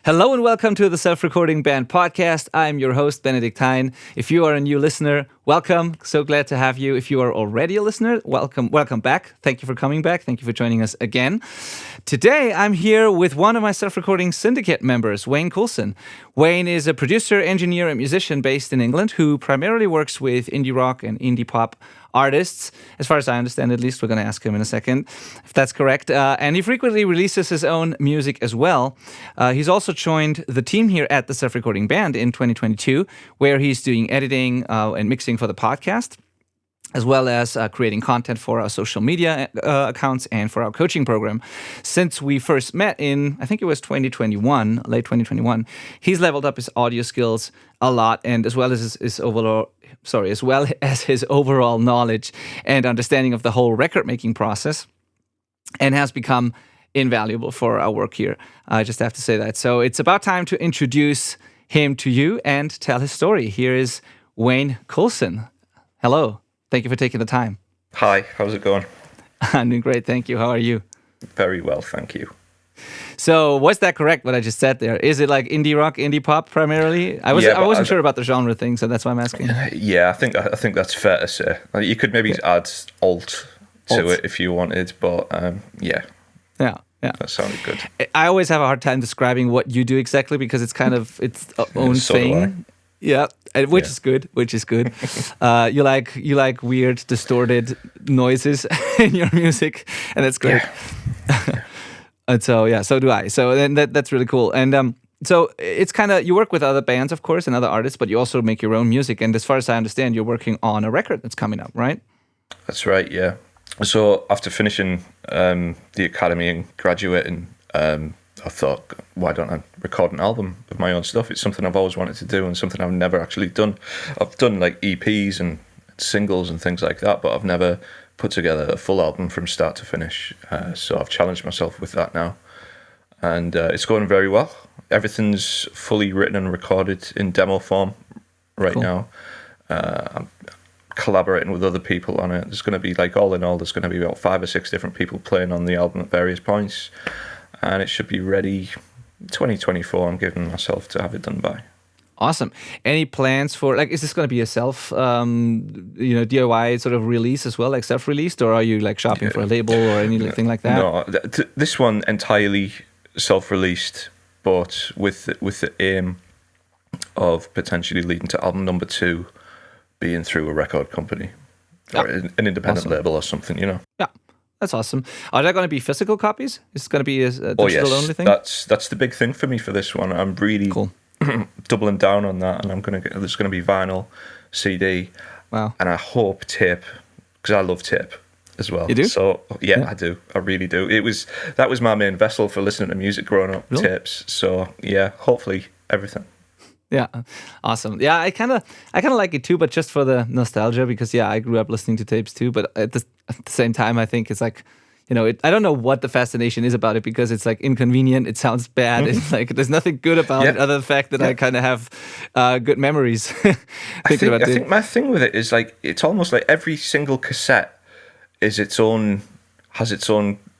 Hello and welcome to the Self-Recording Band podcast. I'm your host, Benedict Hein. If you are a new listener, welcome. So glad to have you. If you are already a listener, welcome back. Thank you for coming back. Thank you for joining us again. Today, I'm here with one of my Self-Recording Syndicate members, Wayne Coulson. Wayne is a producer, engineer, and musician based in England who primarily works with indie rock and indie pop artists, as far as I understand. At least we're going to ask him in a second if that's correct. And he frequently releases his own music as well. He's also joined the team here at the Self-Recording Band in 2022, where he's doing editing and mixing for the podcast, as well as creating content for our social media accounts and for our coaching program. Since we first met in, I think it was 2021, late 2021, he's leveled up his audio skills a lot, and as well as his overall knowledge and understanding of the whole record-making process, and has become invaluable for our work here. I just have to say that. So it's about time to introduce him to you and tell his story. Here is Wayne Coulson. Hello. Thank you for taking the time. Hi, how's it going? I'm doing great, thank you. How are you? Very well, thank you. So, was that correct, what I just said there? Is it like indie rock, indie pop primarily? I wasn't sure about the genre thing, so that's why I'm asking. Yeah, I think that's fair to say. You could maybe add alt to it if you wanted, but yeah. Yeah. That sounded good. I always have a hard time describing what you do exactly because it's kind of its own thing. Yeah, which is good. You like weird, distorted noises in your music, and that's great. Yeah. And so do I. So then that's really cool. And so it's kind of, you work with other bands, of course, and other artists, but you also make your own music. And as far as I understand, you're working on a record that's coming up, right? That's right. Yeah. So after finishing the academy and graduating, I thought, why don't I record an album of my own stuff? It's something I've always wanted to do and something I've never actually done. I've done like EPs and singles and things like that, but I've never put together a full album from start to finish. So I've challenged myself with that now. And it's going very well. Everything's fully written and recorded in demo form right now. I'm collaborating with other people on it. There's going to be, like, all in all, there's going to be about 5 or 6 different people playing on the album at various points. And it should be ready 2024. I'm giving myself to have it done by. Awesome. Any plans for, like, is this going to be a self, DIY sort of release as well, like self-released, or are you like shopping for a label or anything like that? No, this one entirely self-released, but with the aim of potentially leading to album number 2 being through a record company or an independent label or something, Yeah. That's awesome. Are there going to be physical copies? Is it going to be a digital only thing? That's the big thing for me for this one. I'm really doubling down on that, and there's going to be vinyl, CD, and I hope tape, because I love tape as well. You do? So yeah, I do. I really do. That was my main vessel for listening to music growing up, tapes. So yeah, hopefully everything. Yeah, awesome. Yeah, I kind of like it too, but just for the nostalgia, because I grew up listening to tapes too. But at the same time, I think it's like, I don't know what the fascination is about it, because it's like inconvenient. It sounds bad. It's like there's nothing good about it other than the fact that I kind of have good memories. I think my thing with it is like it's almost like every single cassette has its own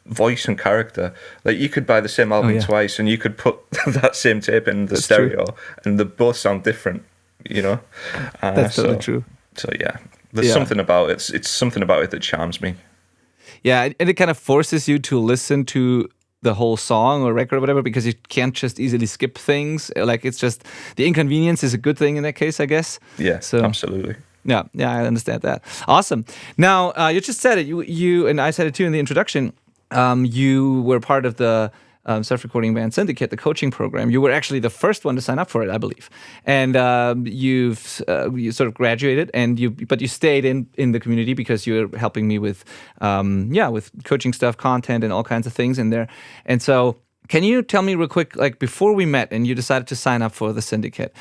voice and character. Like you could buy the same album twice, and you could put that same tape in the stereo, and they both sound different. That's totally true. So yeah, there's something about it. It's something about it that charms me. Yeah, and it kind of forces you to listen to the whole song or record or whatever, because you can't just easily skip things. Like it's just the inconvenience is a good thing in that case, I guess. Yeah, so absolutely. Yeah, I understand that. Awesome. Now you just said it. You and I said it too in the introduction. You were part of the Self-Recording Band Syndicate, the coaching program. You were actually the first one to sign up for it, I believe. And you sort of graduated, but you stayed in the community because you were helping me with coaching stuff, content, and all kinds of things in there. And so, can you tell me real quick, like before we met and you decided to sign up for the syndicate,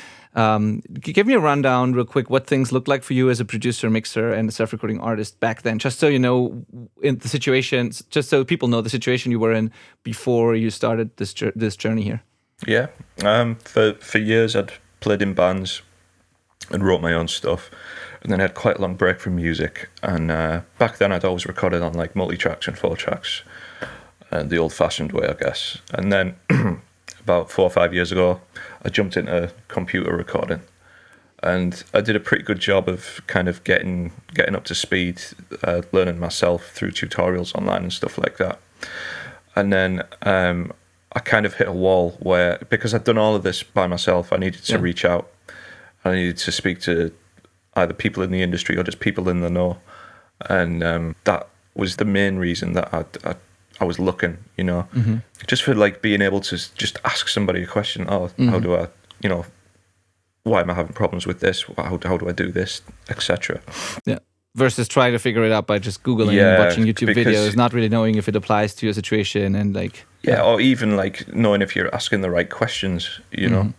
give me a rundown real quick what things looked like for you as a producer, mixer, and a self-recording artist back then, just so you know in the situation, just so people know the situation you were in before you started this journey here. Yeah, for years I'd played in bands and wrote my own stuff, and then I had quite a long break from music. And back then I'd always recorded on like multi-tracks and 4 tracks. The old-fashioned way, I guess. And then about 4 or 5 years ago, I jumped into computer recording, and I did a pretty good job of kind of getting up to speed, learning myself through tutorials online and stuff like that. And then I kind of hit a wall where, because I'd done all of this by myself, I needed to reach out. I needed to speak to either people in the industry or just people in the know. And that was the main reason that I was looking, you know, just for like being able to just ask somebody a question. Oh, how do I, you know, why am I having problems with this? How do I do this, etc. Yeah. Versus trying to figure it out by just Googling and watching YouTube videos, not really knowing if it applies to your situation and like... Yeah, or even like knowing if you're asking the right questions, you know.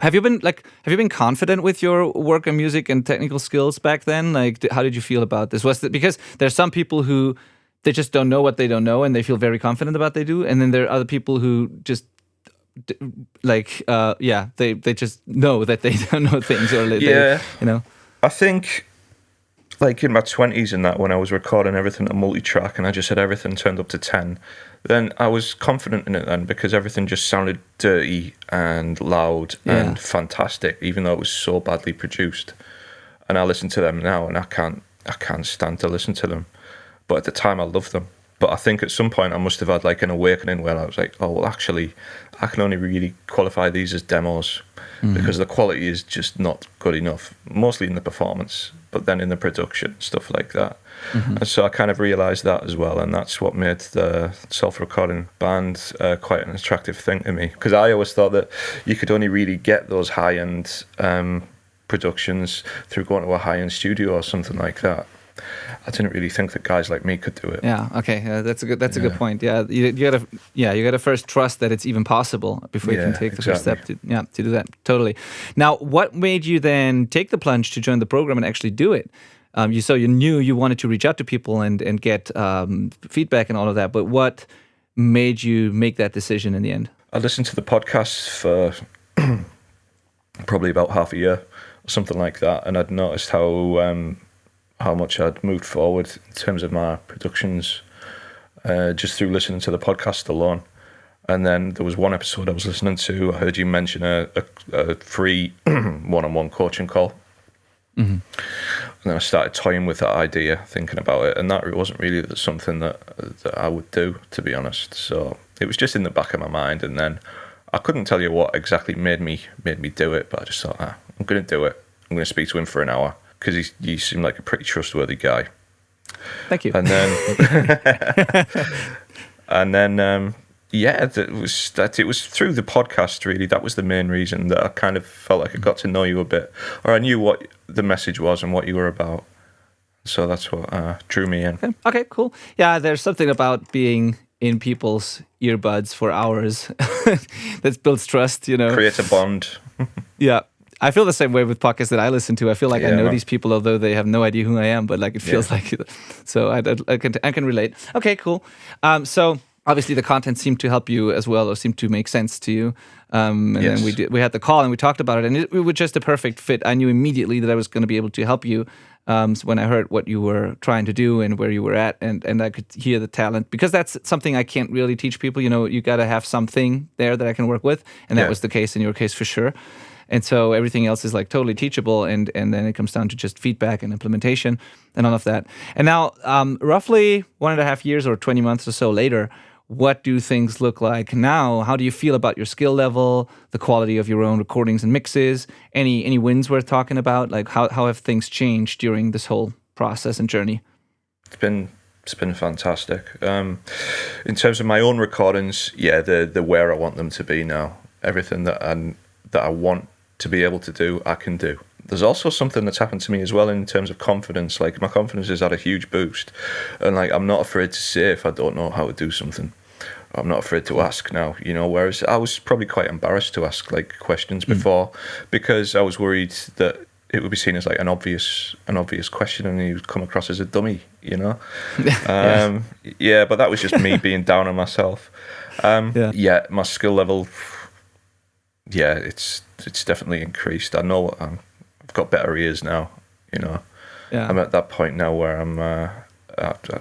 Have you been confident with your work and music and technical skills back then? Like, how did you feel about this? Because there's some people who they just don't know what they don't know and they feel very confident about what they do, and then there are other people who just they just know that they don't know things, or they, you know. I think, like in my 20s and that, when I was recording everything at multi-track and I just had everything turned up to 10, then I was confident in it then, because everything just sounded dirty and loud and fantastic, even though it was so badly produced. And I listen to them now and I can't stand to listen to them. But at the time I loved them. But I think at some point I must have had like an awakening where I was like, oh, well, actually, I can only really qualify these as demos because the quality is just not good enough, mostly in the performance, but then in the production, stuff like that. And so I kind of realised that as well, and that's what made the self-recording band quite an attractive thing to me, because I always thought that you could only really get those high-end productions through going to a high-end studio or something like that. I didn't really think that guys like me could do it. Yeah. Okay. That's a good point. Yeah. You gotta first trust that it's even possible before you can take the first step to do that. Totally. Now, what made you then take the plunge to join the program and actually do it? You knew you wanted to reach out to people and get feedback and all of that, but what made you make that decision in the end? I listened to the podcast for probably about half a year, or something like that, and I'd noticed how much I'd moved forward in terms of my productions just through listening to the podcast alone. And then there was one episode I was listening to, I heard you mention a free one-on-one coaching call. And then I started toying with that idea, thinking about it, and that wasn't really something that I would do, to be honest. So it was just in the back of my mind, and then I couldn't tell you what exactly made me do it, but I just thought, I'm going to do it. I'm going to speak to him for an hour, because he seemed like a pretty trustworthy guy. Thank you. And then, it was through the podcast, really. That was the main reason, that I kind of felt like I got to know you a bit, or I knew what the message was and what you were about. So that's what drew me in. Okay, cool. Yeah, there's something about being in people's earbuds for hours that builds trust, you know. Create a bond. Yeah. I feel the same way with podcasts that I listen to. I feel like I know these people, although they have no idea who I am, but like it feels like it. So I can relate. Okay, cool. So obviously the content seemed to help you as well, or seemed to make sense to you. And then we had the call and we talked about it, and it was just a perfect fit. I knew immediately that I was going to be able to help you when I heard what you were trying to do and where you were at, and I could hear the talent, because that's something I can't really teach people. You know, you got to have something there that I can work with, and that was the case in your case for sure. And so everything else is like totally teachable, and then it comes down to just feedback and implementation and all of that. And now, roughly 1.5 years or 20 months or so later, what do things look like now? How do you feel about your skill level, the quality of your own recordings and mixes? Any wins worth talking about? Like how have things changed during this whole process and journey? It's been fantastic. In terms of my own recordings, they're where I want them to be now. Everything that I want to be able to do, I can do. There's also something that's happened to me as well in terms of confidence. Like, my confidence has had a huge boost, and like, I'm not afraid to say if I don't know how to do something. I'm not afraid to ask now, you know, whereas I was probably quite embarrassed to ask like questions before, because I was worried that it would be seen as like an obvious question, and you would come across as a dummy, you know. But that was just me being down on myself. My skill level, it's definitely increased. I know I've got better ears now, you know. I'm at that point now where I'm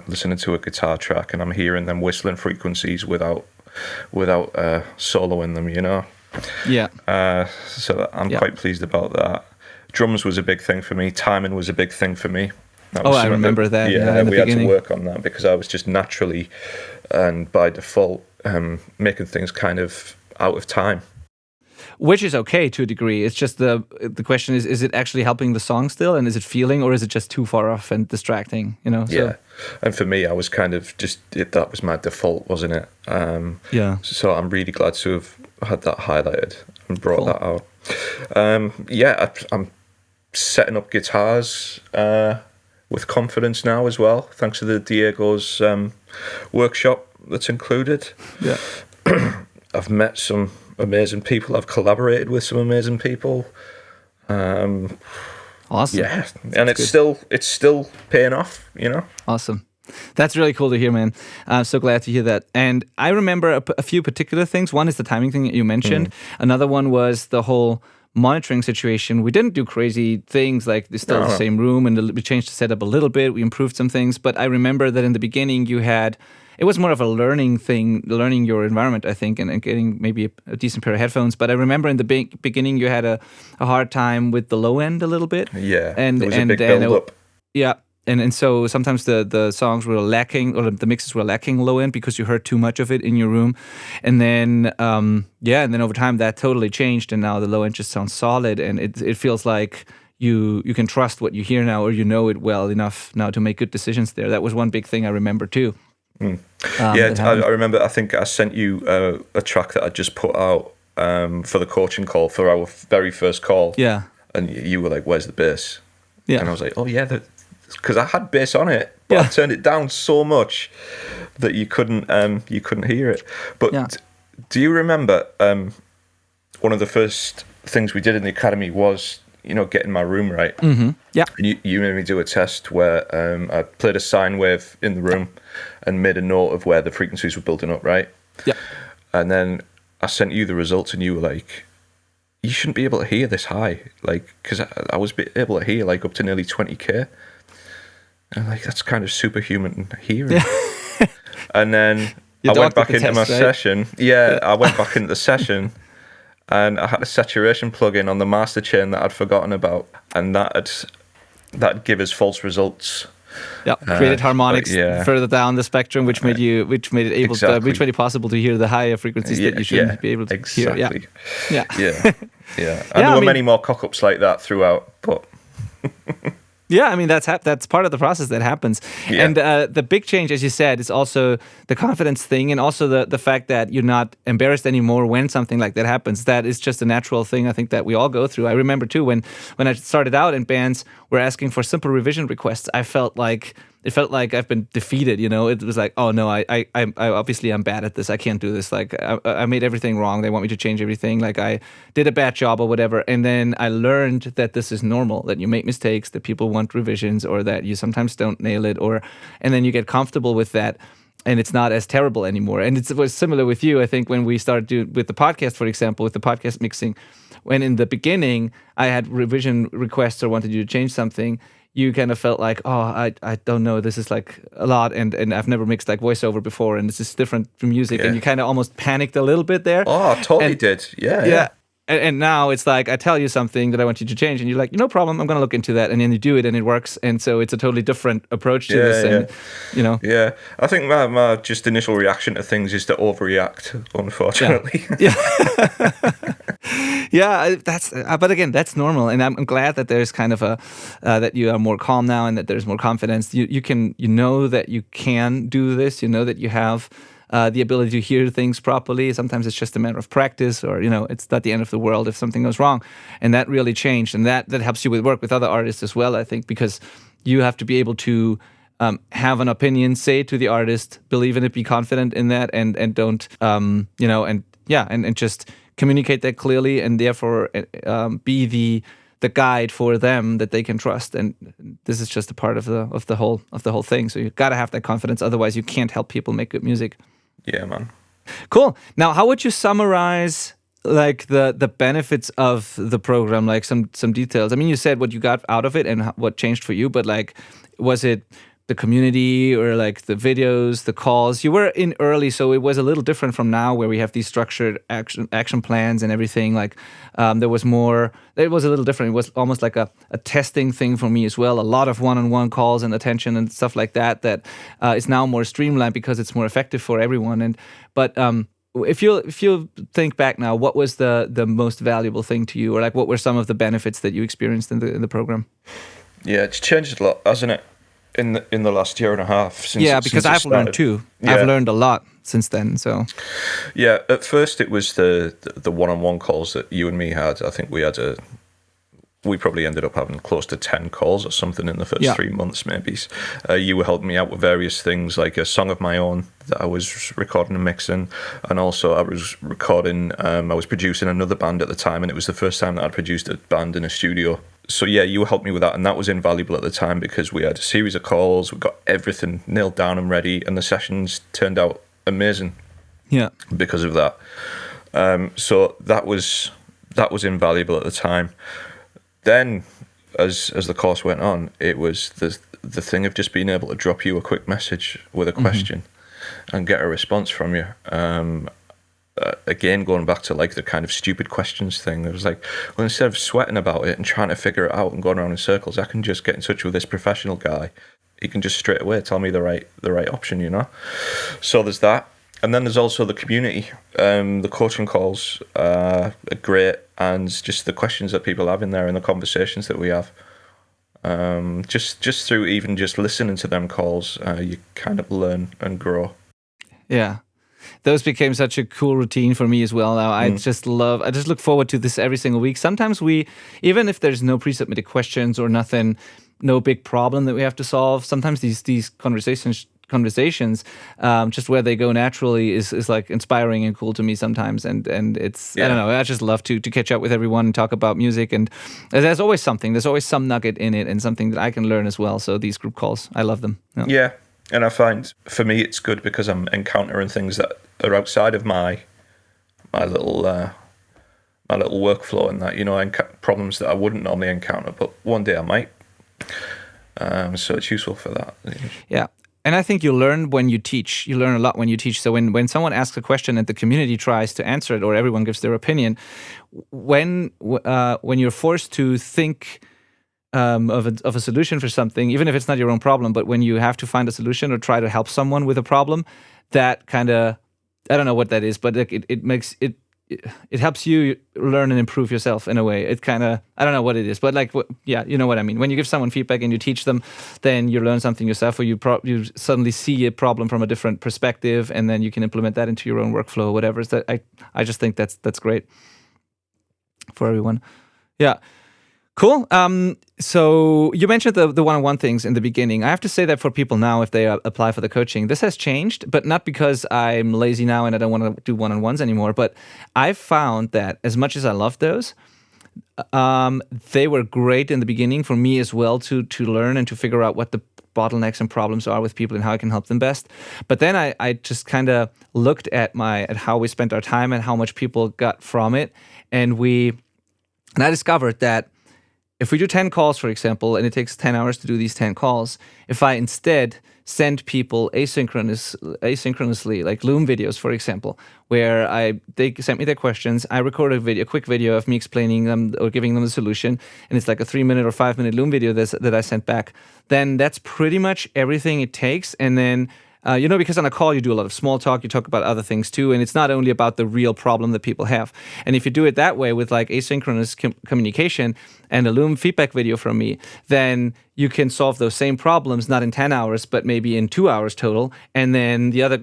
listening to a guitar track and I'm hearing them whistling frequencies without without soloing them, you know. Yeah. So I'm quite pleased about that. Drums was a big thing for me. Timing was a big thing for me. That was I remember that. Yeah, in the we had to beginning. work on that because I was just naturally and by default making things kind of out of time. Which is okay to a degree. It's just the question is it actually helping the song still, and is it feeling, or is it just too far off and distracting? You know. Yeah, and for me, I was kind of just that was my default, wasn't it? Yeah. So I'm really glad to have had that highlighted and brought that out. I'm setting up guitars with confidence now as well, thanks to the Diego's workshop that's included. Yeah. I've met some amazing people. I've collaborated with some amazing people. Awesome. Yeah, and it's still paying off, you know. Awesome. That's really cool to hear, man. I'm so glad to hear that. And I remember a few particular things. One is the timing thing that you mentioned. Another one was the whole monitoring situation. We didn't do crazy things, like it's still the same room, and we changed the setup a little bit. We improved some things. But I remember that in the beginning it was more of a learning thing, learning your environment, I think, and getting maybe a decent pair of headphones. But I remember in the beginning you had a hard time with the low end a little bit. Yeah, and there was a big build-up. Yeah. And so sometimes the songs were lacking, or the mixes were lacking low end because you heard too much of it in your room. And then, and then over time that totally changed, and now the low end just sounds solid, and it feels like you can trust what you hear now, or you know it well enough now to make good decisions there. That was one big thing I remember too. I remember, I think I sent you a track that I just put out for the coaching call, for our very first call. Yeah. And you were like, "Where's the bass?" Yeah. And I was like, "Oh yeah," because I had bass on it, but I turned it down so much that you couldn't hear it. But do you remember one of the first things we did in the academy was, getting my room right? Mm-hmm. Yeah. And you made me do a test where I played a sine wave in the room and made a note of where the frequencies were building up, right? Yeah. And then I sent you the results, and you were like, "You shouldn't be able to hear this high," like, because I was able to hear like up to nearly 20k. And I'm like, that's kind of superhuman hearing. And then I went back into my session. Yeah, I went back into the session, and I had a saturation plug-in on the master chain that I'd forgotten about, and that'd give us false results. Yeah, created harmonics further down the spectrum, which made it possible to hear the higher frequencies that you shouldn't be able to hear. Yeah. And there were many more cock-ups like that throughout, but. Yeah, I mean, that's part of the process that happens. Yeah. And the big change, as you said, is also the confidence thing, and also the fact that you're not embarrassed anymore when something like that happens. That is just a natural thing, I think, that we all go through. I remember, too, when I started out and bands were asking for simple revision requests, it felt like I've been defeated, It was like, oh, no, I obviously I'm bad at this. I can't do this. Like, I made everything wrong. They want me to change everything. Like, I did a bad job or whatever. And then I learned that this is normal, that you make mistakes, that people want revisions, or that you sometimes don't nail it. And then you get comfortable with that, and it's not as terrible anymore. And it was similar with you, I think, when we started with the podcast, for example, with the podcast mixing. When in the beginning I had revision requests or wanted you to change something, you kind of felt like, oh, I don't know, this is like a lot, and I've never mixed like voiceover before, and this is different from music, and you kind of almost panicked a little bit there. Oh, I totally did. Yeah. And now it's like, I tell you something that I want you to change, and you're like, no problem, I'm going to look into that, and then you do it, and it works, and so it's a totally different approach to this, and, Yeah, I think my just initial reaction to things is to overreact, unfortunately. Yeah, that's. But again, that's normal, and I'm glad that there's kind of that you are more calm now, and that there's more confidence. You know that you can do this. You know that you have the ability to hear things properly. Sometimes it's just a matter of practice, or it's not the end of the world if something goes wrong, and that really changed, and that helps you work with other artists as well. I think, because you have to be able to have an opinion, say it to the artist, believe in it, be confident in that, and don't and just communicate that clearly, and therefore be the guide for them that they can trust. And this is just a part of the whole thing. So you've got to have that confidence, otherwise you can't help people make good music. Yeah, man. Cool. Now, how would you summarize like the benefits of the program, like some details? I mean, you said what you got out of it and what changed for you, but like, was it the community or like the videos, the calls. You were in early, so it was a little different from now, where we have these structured action plans and everything. Like there was more. It was a little different. It was almost like a testing thing for me as well. A lot of one-on-one calls and attention and stuff like that. That is now more streamlined because it's more effective for everyone. But if you think back now, what was the most valuable thing to you, or like what were some of the benefits that you experienced in the program? Yeah, it's changed a lot, hasn't it? In the last year and a half. Because I've learned too. Yeah. I've learned a lot since then. So yeah, at first it was the one-on-one calls that you and me had. I think we probably ended up having close to 10 calls or something in the first 3 months, maybe. You were helping me out with various things, like a song of my own that I was recording and mixing, and also I was producing another band at the time, and it was the first time that I'd produced a band in a studio. So yeah, you helped me with that, and that was invaluable at the time because we had a series of calls, we got everything nailed down and ready, and the sessions turned out amazing. Yeah, because of that. So that was invaluable at the time. Then, as the course went on, it was the thing of just being able to drop you a quick message with a question and get a response from you. Again, going back to like the kind of stupid questions thing, it was like, well, instead of sweating about it and trying to figure it out and going around in circles, I can just get in touch with this professional guy. He can just straight away tell me the right option, you know. So there's that, and then there's also the community. The coaching calls are great, and just the questions that people have in there and the conversations that we have. Just through even just listening to them calls, you kind of learn and grow. Yeah. Those became such a cool routine for me as well now. I just look forward to this every single week. Sometimes even if there's no pre-submitted questions or nothing, no big problem that we have to solve, sometimes these conversations just where they go naturally is like inspiring and cool to me sometimes, and it's I don't know, I just love to catch up with everyone and talk about music, and there's always some nugget in it and something that I can learn as well. So these group calls, I love them. Yeah. And I find, for me, it's good because I'm encountering things that are outside of my little workflow, and that, you know, problems that I wouldn't normally encounter, but one day I might. So it's useful for that. Yeah. And I think you learn when you teach. You learn a lot when you teach. So when someone asks a question and the community tries to answer it, or everyone gives their opinion, when you're forced to think of a solution for something, even if it's not your own problem, but when you have to find a solution or try to help someone with a problem, that kind of, I don't know what that is, but it helps you learn and improve yourself in a way. It kind of, I don't know what it is, but you know what I mean. When you give someone feedback and you teach them, then you learn something yourself, or you suddenly see a problem from a different perspective, and then you can implement that into your own workflow or whatever. So I just think that's great for everyone. Yeah. Cool. So you mentioned the one-on-one things in the beginning. I have to say that for people now, if they apply for the coaching, this has changed, but not because I'm lazy now and I don't want to do one-on-ones anymore. But I've found that as much as I love those, they were great in the beginning for me as well to learn and to figure out what the bottlenecks and problems are with people and how I can help them best. But then I just kind of looked at how we spent our time and how much people got from it, and I discovered that if we do 10 calls, for example, and it takes 10 hours to do these 10 calls, if I instead send people asynchronously, like Loom videos, for example, where they sent me their questions, I record a quick video of me explaining them or giving them the solution, and it's like a 3-minute or 5-minute Loom video that I sent back, then that's pretty much everything it takes. And then because on a call you do a lot of small talk, you talk about other things too, and it's not only about the real problem that people have. And if you do it that way with like asynchronous communication and a Loom feedback video from me, then you can solve those same problems not in 10 hours, but maybe in 2 hours total. And then the other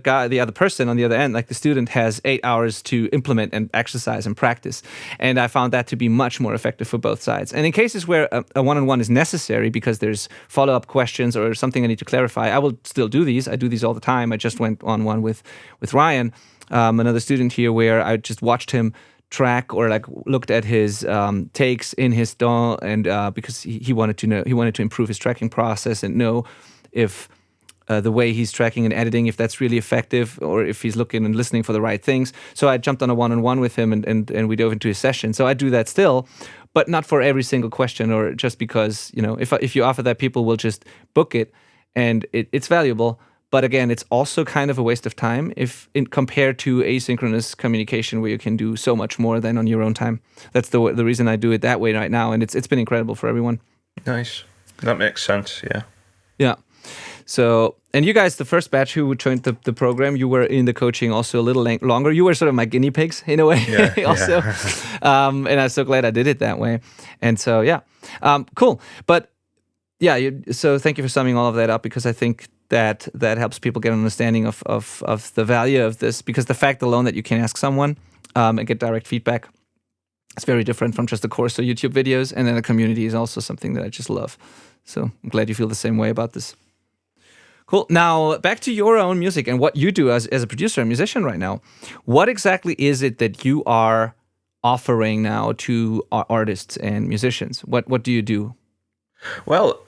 person on the other end, like the student, has 8 hours to implement and exercise and practice. And I found that to be much more effective for both sides. And in cases where a one-on-one is necessary because there's follow-up questions or something I need to clarify, I will still do these. I do these all the time. I just went on one with Ryan, another student here, where I just watched him track or like looked at his takes in his DAW, and because he wanted to improve his tracking process and know if the way he's tracking and editing, if that's really effective, or if he's looking and listening for the right things. So I jumped on a one-on-one with him and we dove into his session. So I do that still, but not for every single question, or just because, if you offer that, people will just book it. and it's valuable. But again, it's also kind of a waste of time compared to asynchronous communication, where you can do so much more than on your own time. That's the reason I do it that way right now, and it's been incredible for everyone. Nice. That makes sense. Yeah. Yeah. So, and you guys, the first batch who joined the program, you were in the coaching also a little longer. You were sort of my guinea pigs in a way, also. And I'm so glad I did it that way. And so, yeah, cool. But yeah, so thank you for summing all of that up, because I think that helps people get an understanding of the value of this, because the fact alone that you can ask someone and get direct feedback, it's very different from just a course or YouTube videos. And then a community is also something that I just love. So I'm glad you feel the same way about this. Cool. Now, back to your own music and what you do as a producer and musician right now. What exactly is it that you are offering now to artists and musicians? What do you do? Well,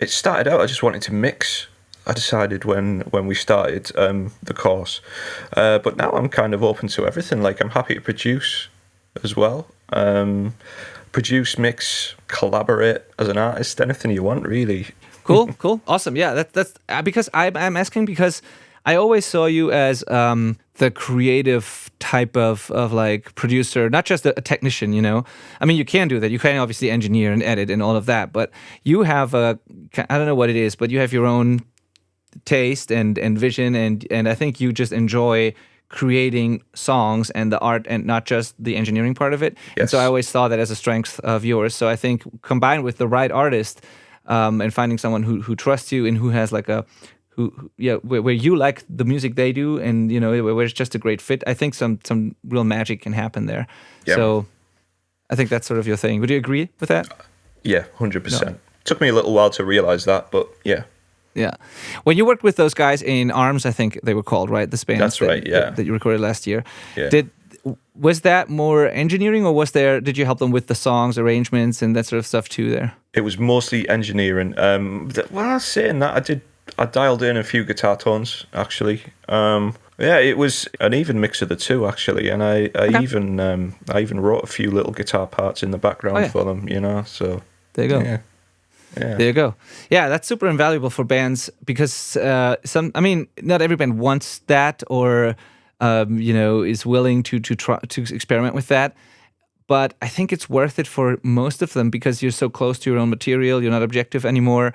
it started out, I just wanted to mix. I decided when we started the course. But now I'm kind of open to everything. Like, I'm happy to produce as well. Produce, mix, collaborate as an artist, anything you want, really. Cool, awesome. Yeah, that's because I'm asking, because I always saw you as the creative type of like producer, not just a technician, you know. I mean, you can do that. You can obviously engineer and edit and all of that, but you have I don't know what it is, but you have your own taste and vision, and I think you just enjoy creating songs and the art and not just the engineering part of it. Yes. And so I always saw that as a strength of yours. So I think combined with the right artist, and finding someone who trusts you and who has like where you like the music they do, and you know, where it's just a great fit, I think some real magic can happen there. Yep. So I think that's sort of your thing. Would you agree with that? Yeah, 100%. No. Took me a little while to realize that, but yeah. Yeah. When you worked with those guys in ARMS, I think they were called, right? The bands. That's right, yeah. That you recorded last year. Yeah. Was that more engineering, or did you help them with the songs, arrangements, and that sort of stuff too there? It was mostly engineering. Saying that, I dialed in a few guitar tones, actually. Yeah, it was an even mix of the two, actually, and I even wrote a few little guitar parts in the background for them, you know. So there you go. Yeah. There you go. Yeah, that's super invaluable for bands, because not every band wants that, or is willing to try to experiment with that. But I think it's worth it for most of them, because you're so close to your own material. You're not objective anymore.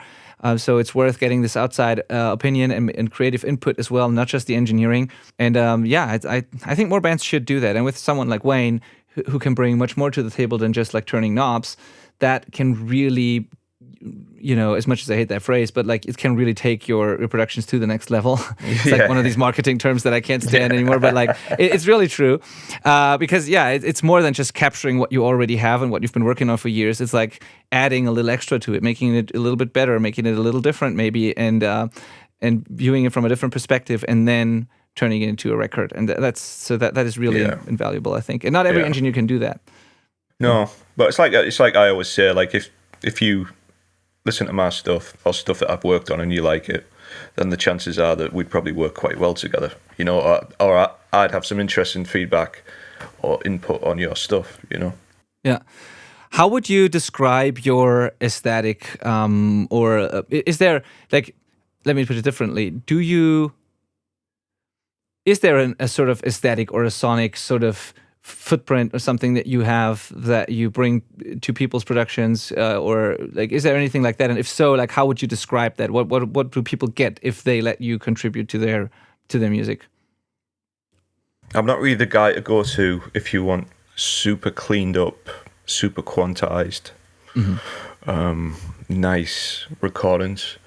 So it's worth getting this outside opinion and creative input as well, not just the engineering. And I think more bands should do that. And with someone like Wayne, who can bring much more to the table than just like turning knobs, that can really, as much as I hate that phrase, but like it can really take your productions to the next level. It's like one of these marketing terms that I can't stand anymore, but like it's really true. Because it's more than just capturing what you already have and what you've been working on for years. It's like adding a little extra to it, making it a little bit better, making it a little different maybe, and viewing it from a different perspective, and then turning it into a record. And that is really invaluable, I think. And not every engineer can do that. No, but it's like I always say, like if you listen to my stuff or stuff that I've worked on and you like it, then the chances are that we'd probably work quite well together, or I'd have some interesting feedback or input on your stuff, Yeah. How would you describe your aesthetic, or is there, like, let me put it differently, is there a sort of aesthetic or a sonic sort of footprint or something that you have that you bring to people's productions, or like, is there anything like that? And if so, like, how would you describe that? What do people get if they let you contribute to their music? I'm not really the guy to go to if you want super cleaned up, super quantized, nice recordings.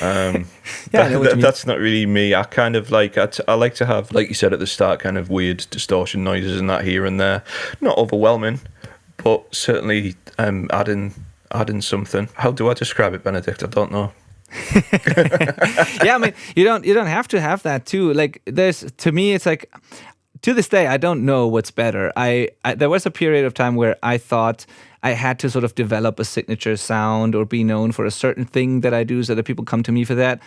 That's not really me. I kind of like, I like to have, like you said at the start, kind of weird distortion noises and that here and there. Not overwhelming, but certainly adding something. How do I describe it, Benedict? I don't know. Yeah, I mean, you don't have to have that too. Like, to me, it's like, to this day, I don't know what's better. There was a period of time where I thought I had to sort of develop a signature sound or be known for a certain thing that I do so that people come to me for that.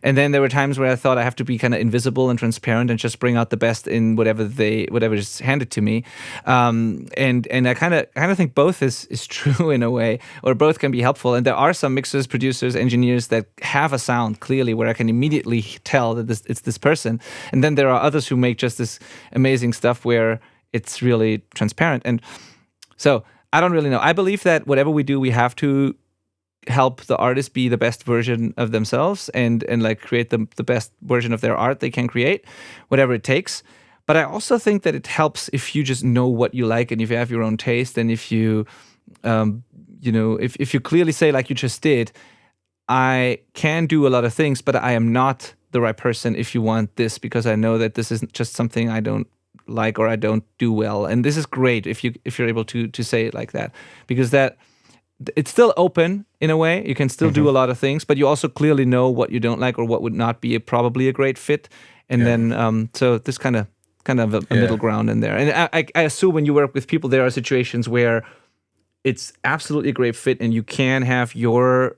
And then there were times where I thought I have to be kind of invisible and transparent and just bring out the best in whatever is handed to me. And I kind of think both is true in a way, or both can be helpful. And there are some mixers, producers, engineers that have a sound clearly where I can immediately tell that it's this person. And then there are others who make just this amazing stuff where it's really transparent. And so I don't really know. I believe that whatever we do, we have to help the artist be the best version of themselves and like create the best version of their art they can create, whatever it takes. But I also think that it helps if you just know what you like and if you have your own taste and if you, if you clearly say, like you just did, I can do a lot of things, but I am not the right person if you want this, because I know that this isn't just something I don't like or I don't do well. And this is great if you're able to say it like that, because that it's still open in a way. You can still do a lot of things, but you also clearly know what you don't like or what would not be probably a great fit. And then so this kind of a middle ground in there. And I assume when you work with people, there are situations where it's absolutely a great fit and you can have your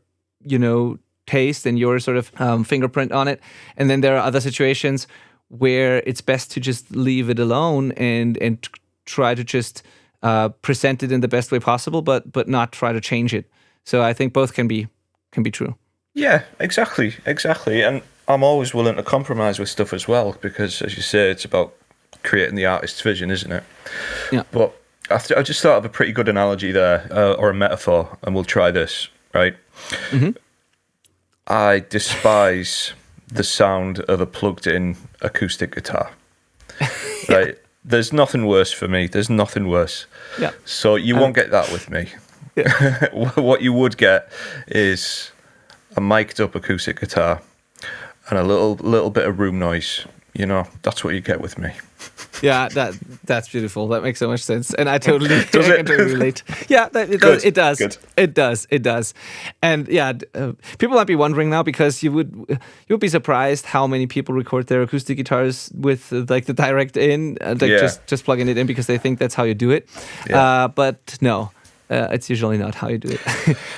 taste and your sort of fingerprint on it. And then there are other situations where it's best to just leave it alone and try to just present it in the best way possible, but not try to change it. So I think both can be true. Yeah, exactly. And I'm always willing to compromise with stuff as well, because as you say, it's about creating the artist's vision, isn't it? Yeah. But I just thought of a pretty good analogy there, or a metaphor, and we'll try this, right? Mm-hmm. I despise the sound of a plugged-in acoustic guitar. Right? There's nothing worse for me. There's nothing worse. Yeah. So you won't get that with me. Yeah. What you would get is a mic'd up acoustic guitar and a little bit of room noise. That's what you get with me. Yeah, that's beautiful. That makes so much sense, and I totally relate. Yeah, it does. Good. It does. And yeah, people might be wondering now, because you would be surprised how many people record their acoustic guitars with like the direct in, just plugging it in because they think that's how you do it. Yeah. But no. It's usually not how you do it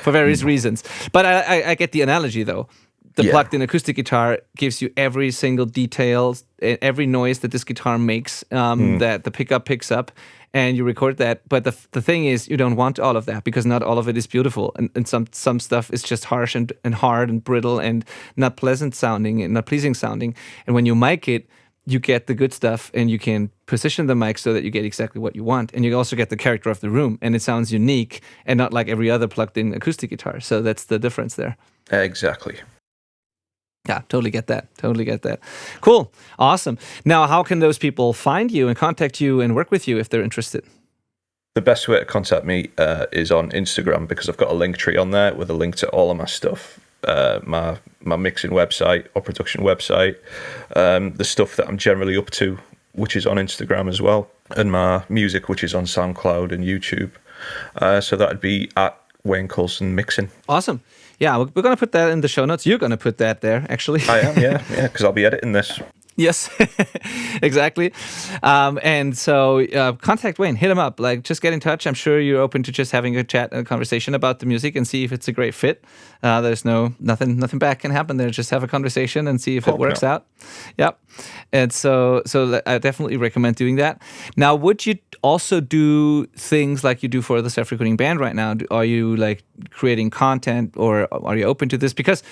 for various reasons. But I get the analogy though. The plugged-in acoustic guitar gives you every single detail, every noise that this guitar makes, that the pickup picks up, and you record that. But the thing is, you don't want all of that, because not all of it is beautiful. And some stuff is just harsh and hard and brittle and not pleasant sounding and not pleasing sounding. And when you mic it, you get the good stuff, and you can position the mic so that you get exactly what you want. And you also get the character of the room, and it sounds unique and not like every other plugged-in acoustic guitar. So that's the difference there. Exactly. Yeah, totally get that. Cool. Awesome. Now, how can those people find you and contact you and work with you if they're interested? The best way to contact me is on Instagram, because I've got a link tree on there with a link to all of my stuff, my mixing website or production website, the stuff that I'm generally up to, which is on Instagram as well, and my music, which is on SoundCloud and YouTube. So that'd be at Wayne Coulson Mixing. Awesome. Yeah, we're going to put that in the show notes. You're going to put that there, actually. I am, yeah, because I'll be editing this. Yes, exactly. And so contact Wayne, hit him up, like just get in touch. I'm sure you're open to just having a chat and a conversation about the music and see if it's a great fit. There's nothing bad can happen there. Just have a conversation and see if it works out. Yep. And so I definitely recommend doing that. Now, would you also do things like you do for the Self-Recording Band right now? Are you like creating content, or are you open to this? Because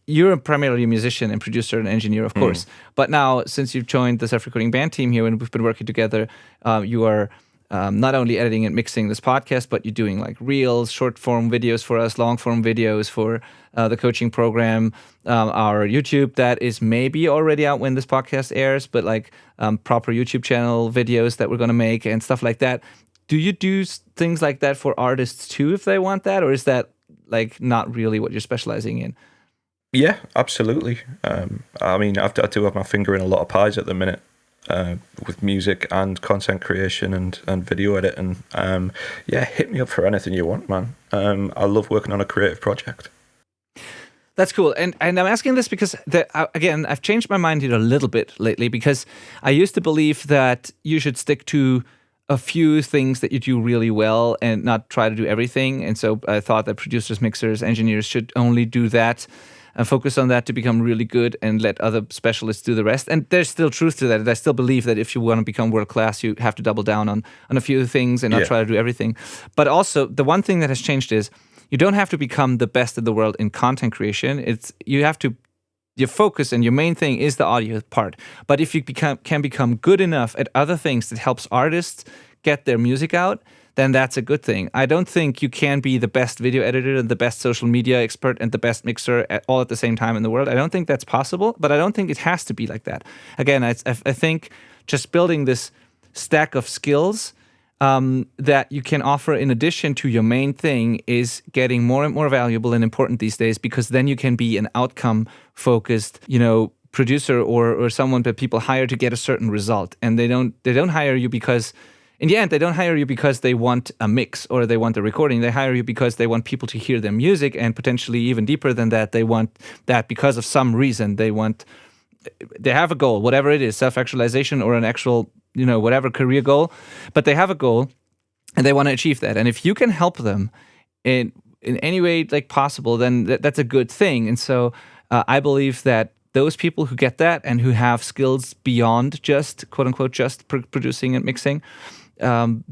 you're primarily a musician and producer and engineer, of course. But now, since you've joined the Self-Recording Band team here and we've been working together, you are not only editing and mixing this podcast, but you're doing like reels, short-form videos for us, long-form videos for the coaching program, our YouTube that is maybe already out when this podcast airs, but like proper YouTube channel videos that we're going to make and stuff like that. Do you do things like that for artists too, if they want that? Or is that like not really what you're specializing in? Yeah, absolutely. I mean, I do have my finger in a lot of pies at the minute with music and content creation and video edit. And yeah, hit me up for anything you want, man. I love working on a creative project. That's cool. And I'm asking this because, again, I've changed my mind here a little bit lately, because I used to believe that you should stick to a few things that you do really well and not try to do everything. And so I thought that producers, mixers, engineers should only do that and focus on that to become really good and let other specialists do the rest. And there's still truth to that. I still believe that if you want to become world class, you have to double down on a few things and not try to do everything. But also, the one thing that has changed is you don't have to become the best in the world in content creation. Your focus and your main thing is the audio part. But if you can become good enough at other things that helps artists get their music out, then that's a good thing. I don't think you can be the best video editor and the best social media expert and the best mixer all at the same time in the world. I don't think that's possible, but I don't think it has to be like that. Again, I think just building this stack of skills that you can offer in addition to your main thing is getting more and more valuable and important these days, because then you can be an outcome-focused, producer or someone that people hire to get a certain result. And they don't hire you because, in the end, they don't hire you because they want a mix or they want a recording. They hire you because they want people to hear their music, and potentially even deeper than that, they want that because of some reason. They have a goal, whatever it is, self-actualization or an actual whatever career goal, but they have a goal and they want to achieve that. And if you can help them in any way like possible, then that's a good thing. And so I believe that those people who get that and who have skills beyond just quote unquote just producing and mixing,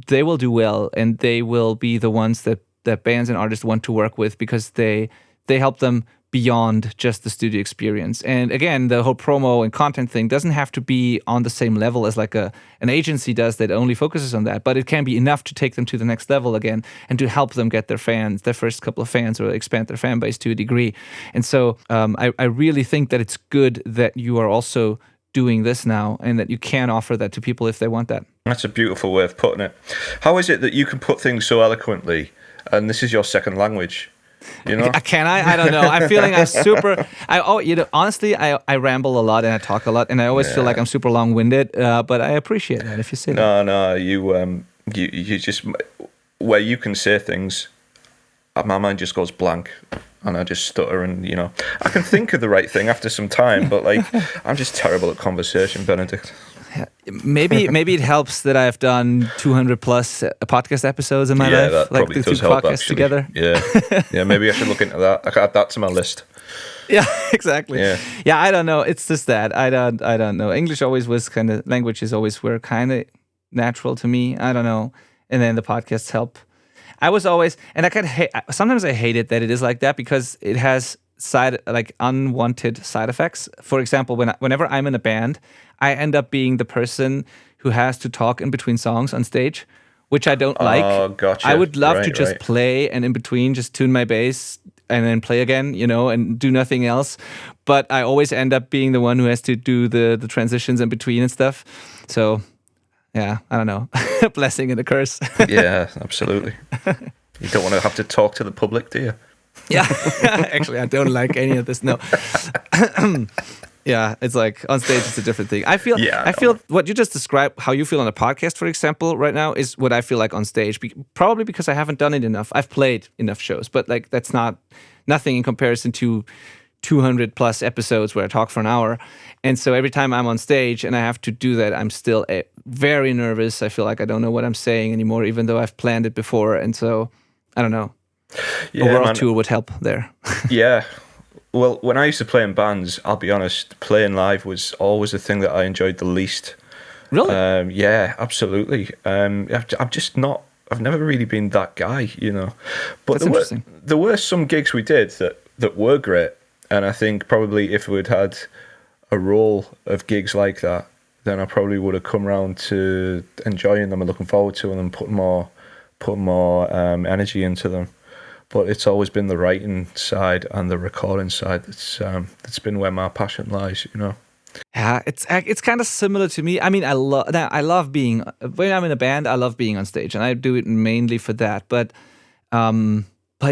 they will do well, and they will be the ones that bands and artists want to work with, because they help them beyond just the studio experience. And again, the whole promo and content thing doesn't have to be on the same level as like an agency does that only focuses on that, but it can be enough to take them to the next level again and to help them get their first couple of fans, or expand their fan base to a degree. And so I really think that it's good that you are also doing this now, and that you can offer that to people if they want that. That's a beautiful way of putting it. How is it that you can put things so eloquently, and this is your second language? Can I? I don't know. I'm feeling I'm super. Honestly, I ramble a lot and I talk a lot, and I always feel like I'm super long-winded. But I appreciate that if you say that. No, you just, where you can say things, my mind just goes blank, and I just stutter, and I can think of the right thing after some time, but like I'm just terrible at conversation, Benedict. Maybe it helps that I've done 200 plus podcast episodes in my life. That like probably the does two help, podcasts actually. together. Yeah. Maybe I should look into that. I can add that to my list. Yeah, exactly. Yeah. I don't know. It's just that I don't know. English always was languages always were kind of natural to me. I don't know. And then the podcasts help. I was always, and sometimes I hate it that it is like that, because it has unwanted side effects. For example, whenever I'm in a band, I end up being the person who has to talk in between songs on stage, which I don't like. Oh, gotcha. I would love to just play and in between just tune my bass and then play again, and do nothing else. But I always end up being the one who has to do the transitions in between and stuff. So, yeah, I don't know. Blessing and a curse. Yeah, absolutely. You don't want to have to talk to the public, do you? Yeah, actually, I don't like any of this. No. Yeah, it's like on stage, it's a different thing. I feel what you just described, how you feel on a podcast, for example, right now, is what I feel like on stage. Probably because I haven't done it enough. I've played enough shows, but like that's nothing in comparison to 200 plus episodes where I talk for an hour. And so every time I'm on stage and I have to do that, I'm still very nervous. I feel like I don't know what I'm saying anymore, even though I've planned it before. And so I don't know. Yeah, overall tour would help there. Yeah. Well, when I used to play in bands, I'll be honest, playing live was always the thing that I enjoyed the least. Really? Yeah, absolutely. I've never really been that guy, But there were some gigs we did that were great. And I think probably if we'd had a roll of gigs like that, then I probably would have come around to enjoying them and looking forward to them and putting more energy into them. But it's always been the writing side and the recording side that's been where my passion lies, Yeah, it's kind of similar to me. I mean, I love being, when I'm in a band, I love being on stage, and I do it mainly for that. But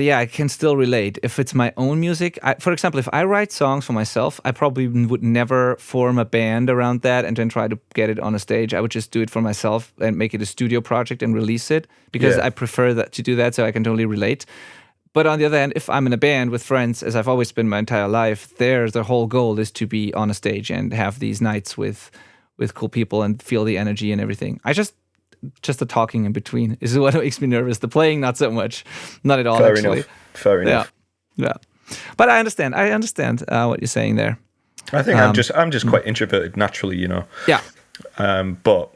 yeah, I can still relate. If it's my own music, for example, if I write songs for myself, I probably would never form a band around that and then try to get it on a stage. I would just do it for myself and make it a studio project and release it, because I prefer to do that, so I can totally relate. But on the other hand, if I'm in a band with friends, as I've always been my entire life, the whole goal is to be on a stage and have these nights with cool people and feel the energy and everything. just the talking in between is what makes me nervous. The playing, not so much, not at all. Fair actually. enough. Fair enough. Yeah. But I understand. What you're saying there. I think I'm just quite introverted naturally, you know. Yeah. But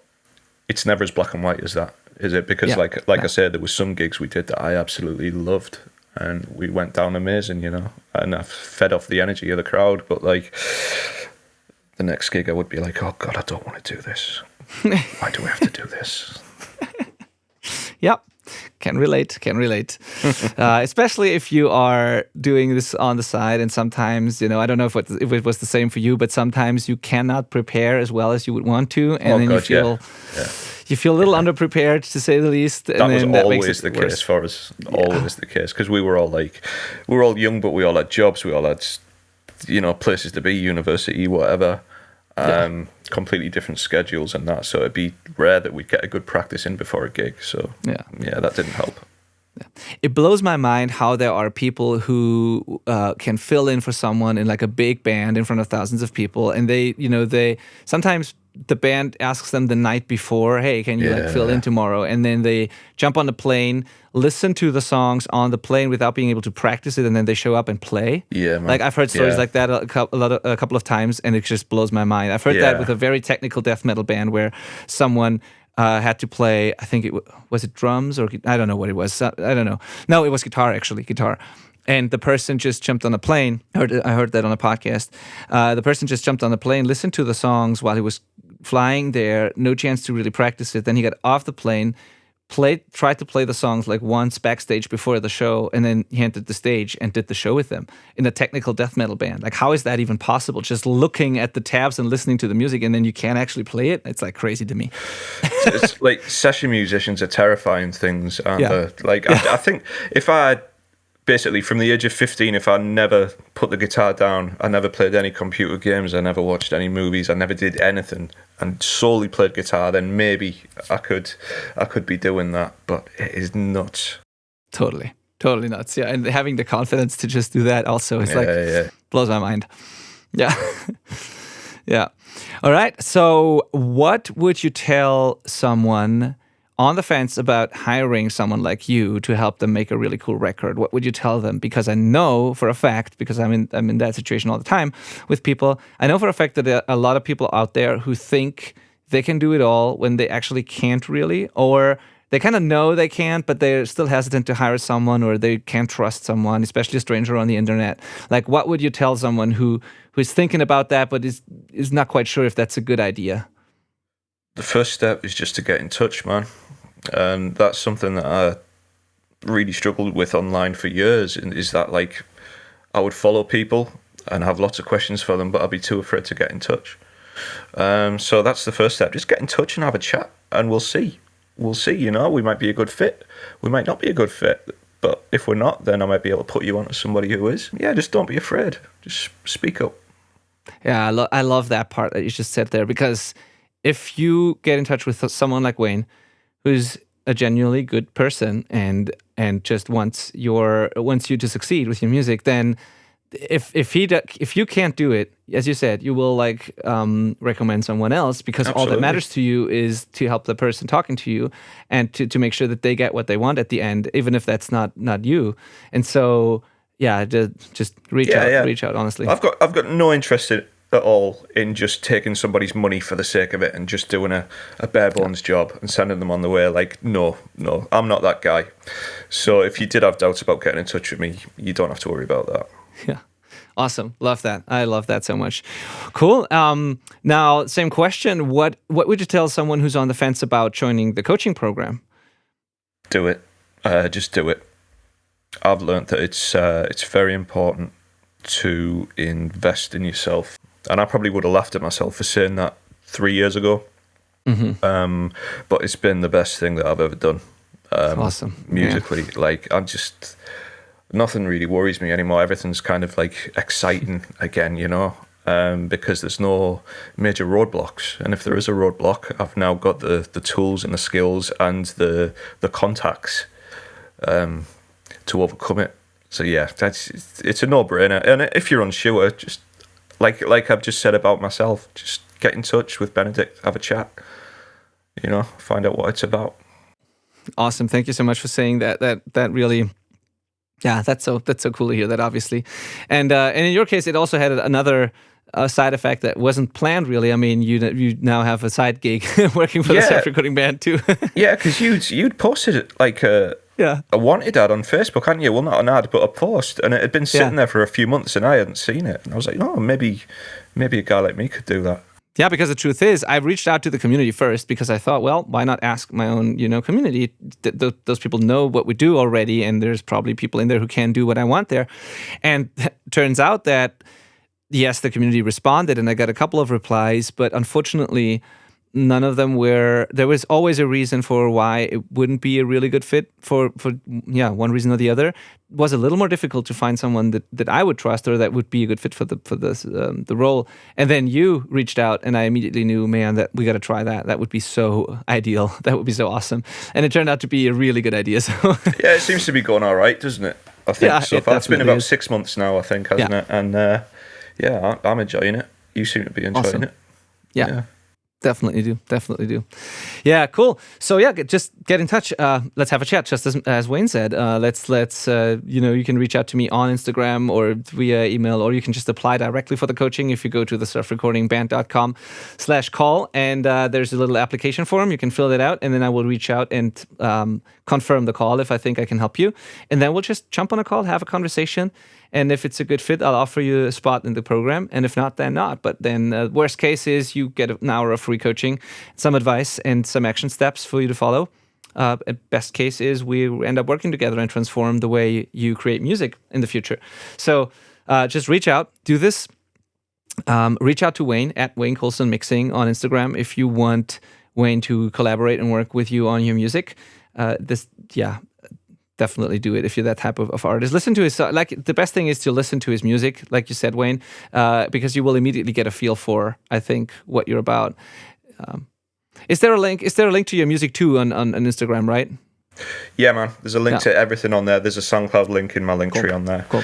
it's never as black and white as that, is it? Because like I said, there was some gigs we did that I absolutely loved, and we went down amazing, you know. And I fed off the energy of the crowd. But like the next gig, I would be like, oh God, I don't want to do this. Why do we have to do this? Yep. Can relate. Especially if you are doing this on the side, and sometimes, you know, I don't know if it was the same for you, but sometimes you cannot prepare as well as you would want to, and then you feel you feel a little underprepared, to say the least. That was always the case for us. Always the case, because we were all young, but we all had jobs, we all had, you know, places to be, university, whatever. Completely different schedules and that, so it'd be rare that we'd get a good practice in before a gig. So that didn't help. It blows my mind how there are people who can fill in for someone in like a big band in front of thousands of people, and they sometimes the band asks them the night before, hey, can you like fill in tomorrow? And then they jump on the plane, listen to the songs on the plane without being able to practice it, and then they show up and play. Yeah, man. Like I've heard stories like that a couple of times, and it just blows my mind. I've heard that with a very technical death metal band where someone had to play, I think was it drums, or I don't know what it was. I don't know. No, it was guitar. And the person just jumped on a plane. I heard that on a podcast. The person just jumped on the plane, listened to the songs while he was flying there, no chance to really practice it. Then he got off the plane, tried to play the songs like once backstage before the show, and then he entered the stage and did the show with them in a technical death metal band. Like, how is that even possible? Just looking at the tabs and listening to the music, and then you can't actually play it? It's like crazy to me. It's like session musicians are terrifying things, aren't they? Like, I think if I had, basically from the age of 15, if I never put the guitar down, I never played any computer games, I never watched any movies, I never did anything, and solely played guitar, then maybe I could be doing that. But it is nuts. Totally nuts. Yeah, and having the confidence to just do that also is blows my mind. Yeah. Yeah. All right. So what would you tell someone on the fence about hiring someone like you to help them make a really cool record? What would you tell them? Because I know for a fact, because I'm in that situation all the time with people, I know for a fact that a lot of people out there who think they can do it all when they actually can't really, or they kind of know they can't, but they're still hesitant to hire someone, or they can't trust someone, especially a stranger on the internet. Like, what would you tell someone who's thinking about that, but is not quite sure if that's a good idea? The first step is just to get in touch, man. And that's something that I really struggled with online for years, is that, like, I would follow people and have lots of questions for them, but I'd be too afraid to get in touch. So that's the first step. Just get in touch and have a chat, and we'll see. You know, we might be a good fit. We might not be a good fit. But if we're not, then I might be able to put you on to somebody who is. Yeah, just don't be afraid. Just speak up. Yeah, I love that part that you just said there, because if you get in touch with someone like Wayne, who's a genuinely good person and just wants you to succeed with your music, then if you can't do it, as you said, you will recommend someone else, because Absolutely. All that matters to you is to help the person talking to you and to make sure that they get what they want at the end, even if that's not you. And so just reach out honestly. I've got no interest at all in just taking somebody's money for the sake of it and just doing a bare bones job and sending them on the way. Like, no, I'm not that guy. So if you did have doubts about getting in touch with me, you don't have to worry about that. Yeah. Awesome. Love that. I love that so much. Cool. Now, same question. What would you tell someone who's on the fence about joining the coaching program? Do it. Just do it. I've learned that it's very important to invest in yourself. And I probably would have laughed at myself for saying that 3 years ago. Mm-hmm. But it's been the best thing that I've ever done. Awesome. Musically. Yeah. Like, nothing really worries me anymore. Everything's kind of like exciting again, you know, because there's no major roadblocks. And if there is a roadblock, I've now got the tools and the skills and the contacts to overcome it. So yeah, it's a no-brainer. And if you're unsure, just like I've just said about myself, just get in touch with Benedict, have a chat. find out what it's about. Awesome. Thank you so much for saying that. That really, yeah, that's so cool to hear that, obviously. And in your case, it also had another side effect that wasn't planned, really. I mean, you now have a side gig working for the self-recording band too. Yeah, because you'd posted it like a wanted ad on Facebook, hadn't you? Well, not an ad, but a post, and it had been sitting there for a few months, and I hadn't seen it. And I was like, oh, maybe a guy like me could do that. Yeah, because the truth is, I reached out to the community first because I thought, well, why not ask my own, community? Those people know what we do already, and there's probably people in there who can do what I want there. And turns out that, yes, the community responded, and I got a couple of replies, but unfortunately, none of them were. There was always a reason for why it wouldn't be a really good fit for one reason or the other. It was a little more difficult to find someone that I would trust or that would be a good fit for the role. And then you reached out, and I immediately knew, man, that we got to try that. That would be so ideal. That would be so awesome. And it turned out to be a really good idea. So yeah, it seems to be going all right, doesn't it? I think so far. It's been about 6 months now, I think, hasn't it? And I'm enjoying it. You seem to be enjoying it. Yeah. Definitely do. Yeah, cool. So yeah, just get in touch. Let's have a chat. Just as Wayne said, let's you can reach out to me on Instagram or via email, or you can just apply directly for the coaching if you go to the selfrecordingband.com/call, and there's a little application form. You can fill it out, and then I will reach out and confirm the call if I think I can help you, and then we'll just jump on a call, have a conversation. And if it's a good fit, I'll offer you a spot in the program. And if not, then not. But then worst case is you get an hour of free coaching, some advice, and some action steps for you to follow. Best case is we end up working together and transform the way you create music in the future. So just reach out, do this. Reach out to Wayne at Wayne Coulson Mixing on Instagram if you want Wayne to collaborate and work with you on your music. Definitely do it if you're that type of artist. Listen to his, the best thing is to listen to his music, like you said, Wayne, because you will immediately get a feel for, I think, what you're about. Is there a link to your music too on Instagram, right? Yeah, man. There's a link to everything on there. There's a SoundCloud link in my link tree on there. Cool.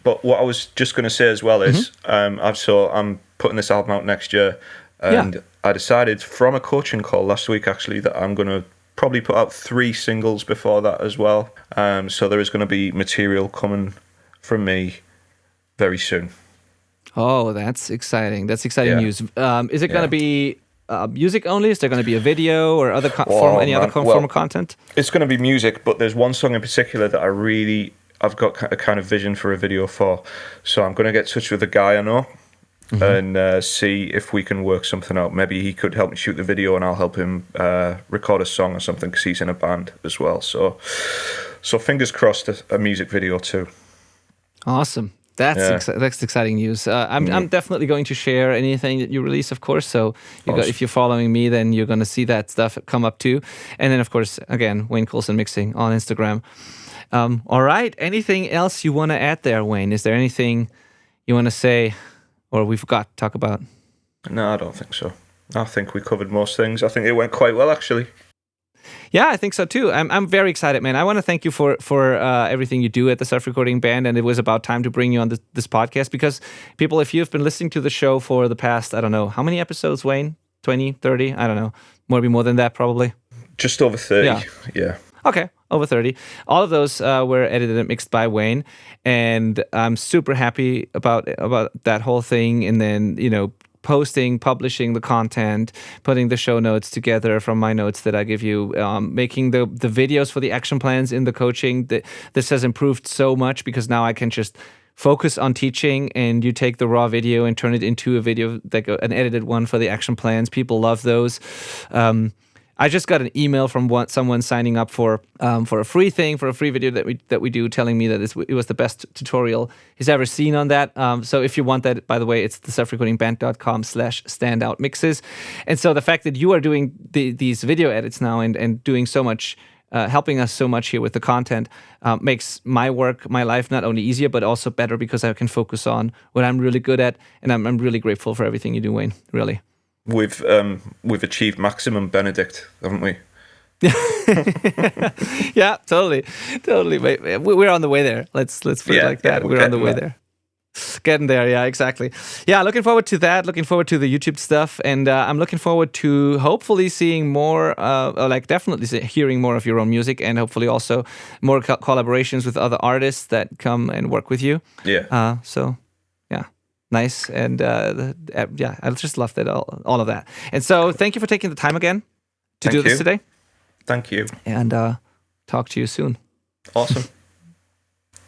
But what I was just going to say as well is, I'm putting this album out next year, and I decided from a coaching call last week actually that I'm going to probably put out 3 singles before that as well. So there is going to be material coming from me very soon. Oh, that's exciting. That's exciting news. Is it going to be music only? Is there going to be a video or other form of content? It's going to be music, but there's one song in particular that I've got a kind of vision for a video for. So I'm going to get in touch with a guy I know. And see if we can work something out. Maybe he could help me shoot the video, and I'll help him record a song or something because he's in a band as well. So fingers crossed, a music video too. Awesome. That's exciting news. I'm definitely going to share anything that you release, of course. So if you're following me, then you're going to see that stuff come up too. And then, of course, again, Wayne Coulson Mixing on Instagram. All right. Anything else you want to add there, Wayne? Is there anything you want to say? Or we forgot to talk about? No, I don't think so. I think we covered most things. I think it went quite well, actually. Yeah, I think so too. I'm very excited, man. I want to thank you for everything you do at the Self-Recording Band, and it was about time to bring you on this podcast because people, if you've been listening to the show for the past, I don't know, how many episodes, Wayne? 20, 30? I don't know. Maybe more than that, probably. Just over 30, yeah. Okay, over 30. All of those were edited and mixed by Wayne, and I'm super happy about that whole thing. And then, posting, publishing the content, putting the show notes together from my notes that I give you, making the videos for the action plans in the coaching. This has improved so much because now I can just focus on teaching, and you take the raw video and turn it into a video, like an edited one for the action plans. People love those. I just got an email from someone signing up for a free video that we do, telling me that it was the best tutorial he's ever seen on that. So if you want that, by the way, it's the selfrecordingband.com/standout mixes. And so the fact that you are doing these video edits now and doing so much, helping us so much here with the content, makes my work, my life not only easier but also better because I can focus on what I'm really good at, and I'm really grateful for everything you do, Wayne. Really. We've achieved maximum Benedict, haven't we? Yeah, totally. We're on the way there. Let's put it like that. We're on the way there. Getting there, yeah, exactly. Yeah, looking forward to that. Looking forward to the YouTube stuff, and I'm looking forward to hopefully seeing more, definitely hearing more of your own music, and hopefully also more collaborations with other artists that come and work with you. Yeah. So, yeah, nice, and yeah, I just loved it, all of that. And so, thank you for taking the time again to do this today. Thank you. And talk to you soon. Awesome.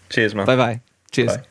Cheers, man. Bye-bye. Cheers. Bye.